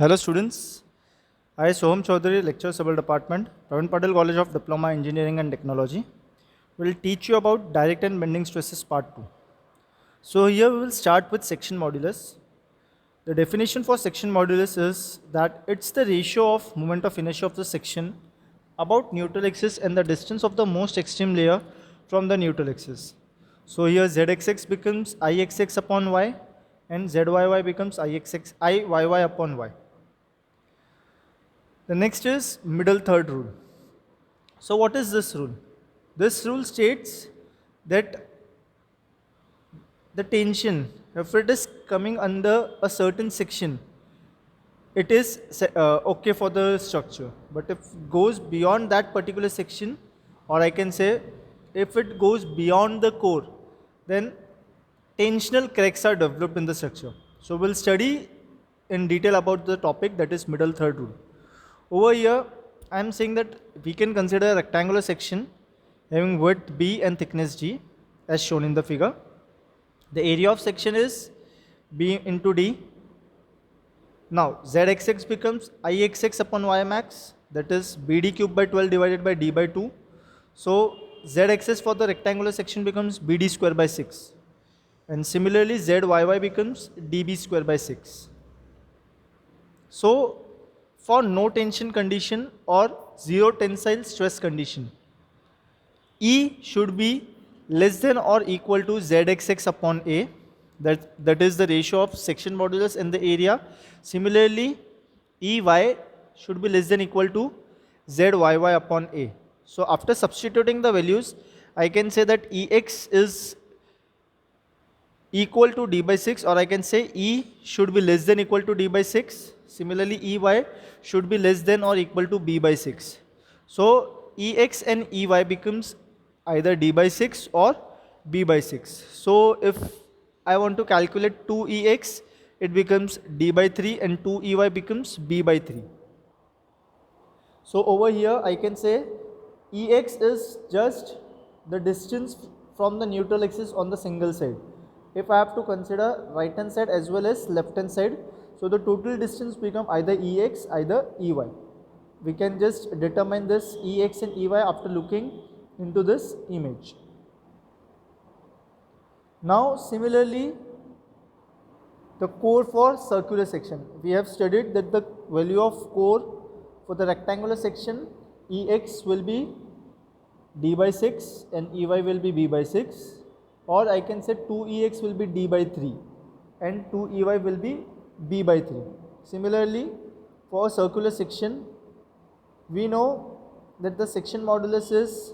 Hello students, I Soham Chaudhary, lecturer civil department, Pravin Patel College of Diploma Engineering and Technology, will teach you about direct and bending stresses part 2. So here we will start with section modulus. The definition for section modulus is that it's the ratio of moment of inertia of the section about neutral axis and the distance of the most extreme layer from the neutral axis. So here zxx becomes ixx upon y and zyy becomes iyy upon y. The next is middle third rule. So what is this rule? This rule states that the tension, if it is coming under a certain section, it is okay for the structure. But if it goes beyond that particular section, or I can say if it goes beyond the core, then tensional cracks are developed in the structure. So we'll study in detail about the topic, that is middle third rule. Over here, I am saying that we can consider a rectangular section having width B and thickness G as shown in the figure. The area of section is B into D. Now Zxx becomes Ixx upon Y max, that is BD cube by 12 divided by D by 2. So Zxx for the rectangular section becomes BD square by 6. And similarly Zyy becomes DB square by 6. So for no tension condition or zero tensile stress condition, E should be less than or equal to Zxx upon A, that is the ratio of section modulus in the area. Similarly, Ey should be less than equal to Zyy upon A. So after substituting the values, I can say that Ex is equal to D by 6, or I can say E should be less than equal to D by 6. Similarly, Ey should be less than or equal to B by 6. So Ex and Ey becomes either D by 6 or B by 6. So if I want to calculate 2Ex, it becomes D by 3 and 2Ey becomes B by 3. So over here I can say Ex is just the distance from the neutral axis on the single side. If I have to consider right hand side as well as left hand side, so the total distance become either Ex, either Ey. We can just determine this Ex and Ey after looking into this image. Now similarly, the core for circular section. We have studied that the value of core for the rectangular section, Ex will be D by 6 and Ey will be B by 6. Or I can say 2Ex will be D by 3 and 2Ey will be B by 3. Similarly, for circular section, we know that the section modulus is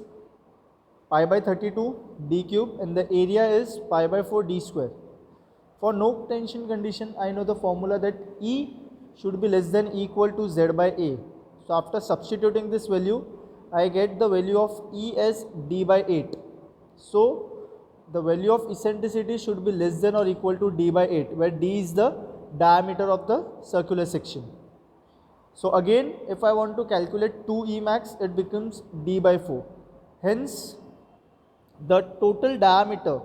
pi by 32 D cube and the area is pi by 4 D square. For no tension condition, I know the formula that E should be less than equal to Z by A. So after substituting this value, I get the value of E as D by 8. So the value of eccentricity should be less than or equal to D by 8, where D is the diameter of the circular section. So again, if I want to calculate 2E max, it becomes D by 4. Hence, the total diameter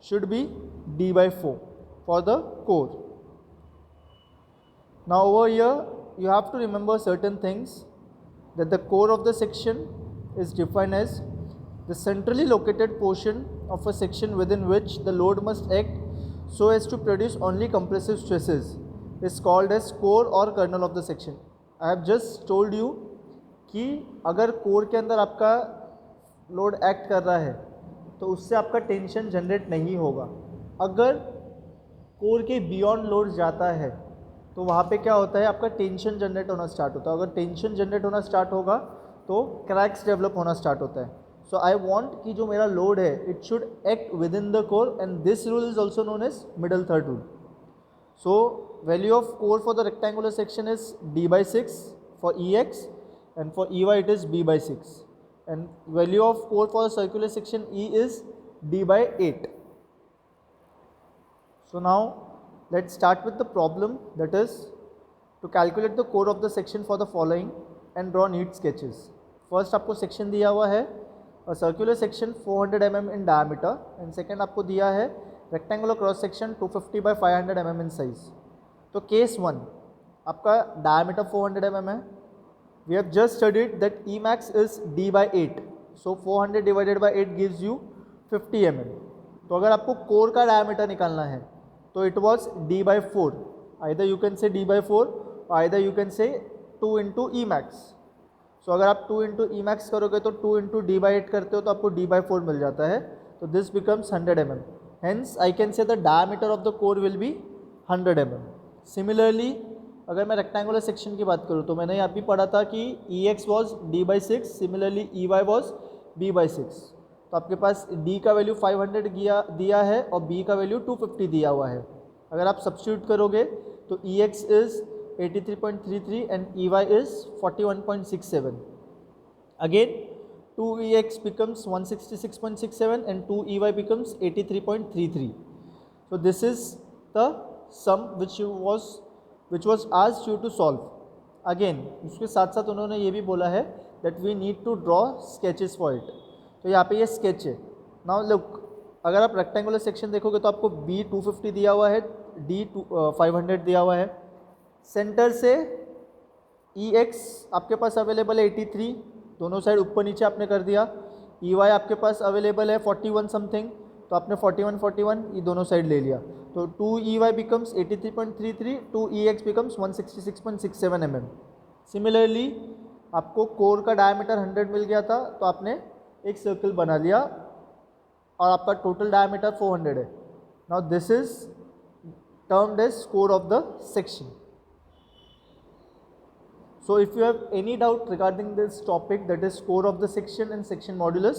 should be D by 4 for the core. Now over here, you have to remember certain things, that the core of the section is defined as the centrally located portion of a section within which the load must act so as to produce only compressive stresses is called as core or kernel of the section. I have just told you कि अगर core के अंदर आपका load act कर रहा है तो उससे आपका टेंशन जनरेट नहीं होगा. अगर कोर के बियॉन्ड लोड जाता है तो वहाँ पे क्या होता है, आपका टेंशन जनरेट होना स्टार्ट होता है. अगर टेंशन जनरेट होना स्टार्ट होगा तो क्रैक्स डेवलप होना स्टार्ट होता है. सो आई वॉन्ट कि जो मेरा लोड है it should act within the core, and this rule is also known as middle third rule. So value of core for the rectangular section is D by 6 for Ex, and for Ey it is B by 6, and value of core for the circular section E is D by 8. So now let's start with the problem, that is to calculate the core of the section for the following and draw neat sketches. First आपको section दिया हुआ है a circular section 400 mm in diameter, and second आपको दिया है rectangular cross section 250 by 500 mm in size. तो case 1, आपका diameter 400 mm है. We have just studied that Emax is d by 8. So 400 divided by 8 gives you 50 mm. तो अगर आपको core का डायमीटर निकालना है तो it was d by 4. Either you can say d by 4 or either you can say 2 into Emax. So अगर आप 2 into Emax करोगे तो 2 into d by 8 करते हो तो आपको d by 4 मिल जाता है. तो this becomes 100 mm. Hence I can say the diameter of the core will be 100 mm. Similarly अगर मैं रेक्टेंगुलर सेक्शन की बात करूँ तो मैंने यहाँ भी पढ़ा था कि EX was d by 6, similarly EY was B by 6. तो आपके पास D का वैल्यू 500 दिया है और B का वैल्यू 250 दिया हुआ है. अगर आप सब्स्टिट्यूट करोगे तो EX is 83.33 and EY is 41.67. Again 2EX becomes 166.67 and 2EY becomes 83.33. So this is the sum which was asked you to solve. Again उसके साथ साथ उन्होंने ये भी बोला है that we need to draw sketches for it. तो यहाँ पे ये sketch है. Now look, अगर आप रेक्टेंगुलर सेक्शन देखोगे तो आपको B 250 दिया हुआ है, D 500 दिया हुआ है. सेंटर से EX आपके पास अवेलेबल है 83, दोनों साइड ऊपर नीचे आपने कर दिया. EY आपके पास अवेलेबल है 41 समथिंग, तो आपने 41 ये दोनों साइड ले लिया. तो 2EY becomes 83.33, 2EX becomes 166.67 mm. Similarly आपको कोर का डायमीटर 100 मिल गया था तो आपने एक सर्कल बना लिया और आपका टोटल डायमीटर 400 है. Now this is termed as core of the section. So if you have any doubt regarding this topic, that is core of the section and section modulus,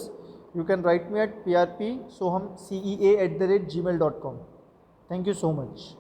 you can write me at prpsohamcea@gmail.com. Thank you so much.